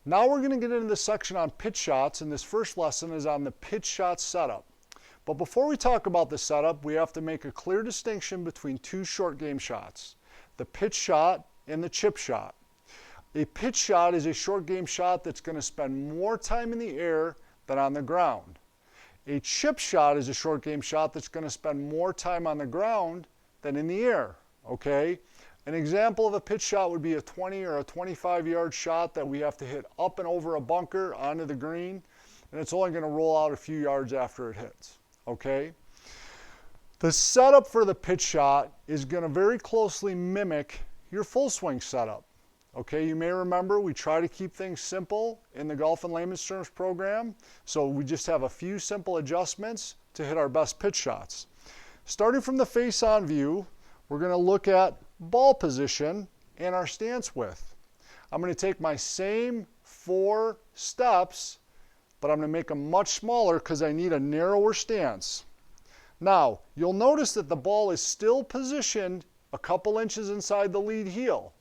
Now we're going to get into this section on pitch shots, and this first lesson is on the pitch shot setup. But before we talk about the setup, we have to make a clear distinction between two short game shots, the pitch shot and the chip shot. A pitch shot is a short game shot that's going to spend more time in the air than on the ground. A chip shot is a short game shot that's going to spend more time on the ground than in the air, okay? An example of a pitch shot would be a 20 or a 25-yard shot that we have to hit up and over a bunker onto the green, and it's only going to roll out a few yards after it hits, okay? The setup for the pitch shot is going to very closely mimic your full swing setup, okay? You may remember we try to keep things simple in the Golf and Layman's Terms program, so we just have a few simple adjustments to hit our best pitch shots. Starting from the face-on view, we're going to look at ball position and our stance width. I'm going to take my same 4 steps, but I'm going to make them much smaller because I need a narrower stance. Now, you'll notice that the ball is still positioned a couple inches inside the lead heel.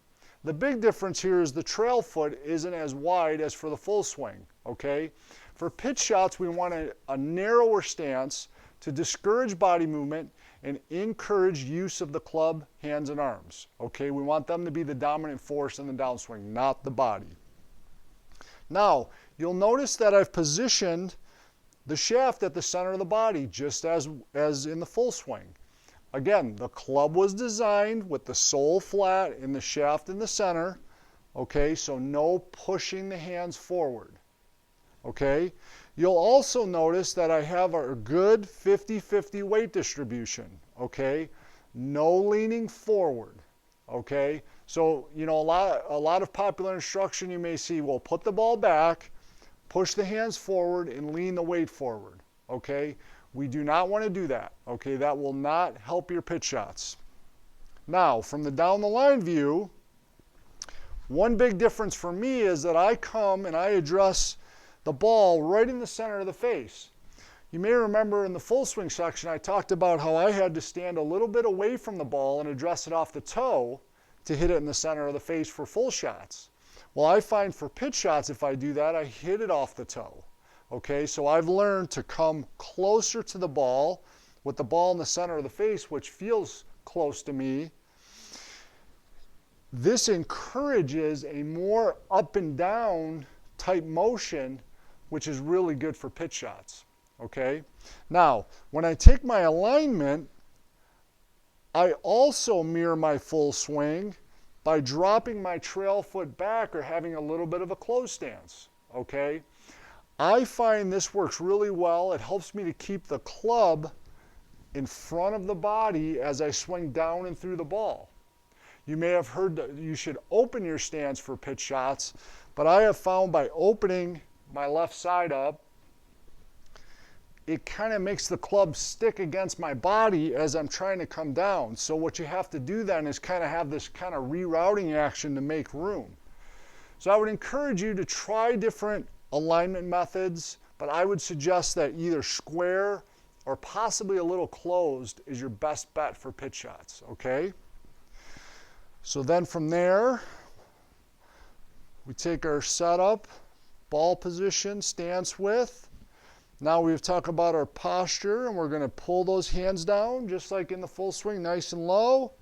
The big difference here is the trail foot isn't as wide as for the full swing, okay? For pitch shots, we want a narrower stance to discourage body movement and encourage use of the club, hands, and arms. Okay, we want them to be the dominant force in the downswing, not the body. Now, you'll notice that I've positioned the shaft at the center of the body, just as in the full swing. Again, the club was designed with the sole flat and the shaft in the center. Okay, so no pushing the hands forward. Okay, you'll also notice that I have a good 50-50 weight distribution, okay? No leaning forward, okay? So, you know, a lot of popular instruction you may see will put the ball back, push the hands forward, and lean the weight forward, okay? We do not want to do that, okay? That will not help your pitch shots. Now, from the down the line view, one big difference for me is that I come and I address the ball right in the center of the face. You may remember in the full swing section I talked about how I had to stand a little bit away from the ball and address it off the toe to hit it in the center of the face for full shots. Well, I find for pitch shots, if I do that, I hit it off the toe. Okay, so I've learned to come closer to the ball with the ball in the center of the face, which feels close to me. This encourages a more up and down type motion, which is really good for pitch shots, okay? Now, when I take my alignment, I also mirror my full swing by dropping my trail foot back or having a little bit of a closed stance, okay? I find this works really well. It helps me to keep the club in front of the body as I swing down and through the ball. You may have heard that you should open your stance for pitch shots, but I have found by opening my left side up, it kind of makes the club stick against my body as I'm trying to come down. So what you have to do then is kind of have this kind of rerouting action to make room. So I would encourage you to try different alignment methods, but I would suggest that either square or possibly a little closed is your best bet for pitch shots, okay? So then from there, we take our setup, ball position, stance width. Now we've talked about our posture, and we're going to pull those hands down just like in the full swing, nice and low.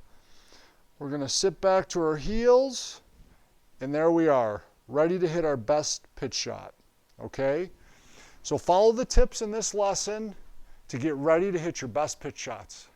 We're going to sit back to our heels, and there we are, ready to hit our best pitch shot, okay? So follow the tips in this lesson to get ready to hit your best pitch shots.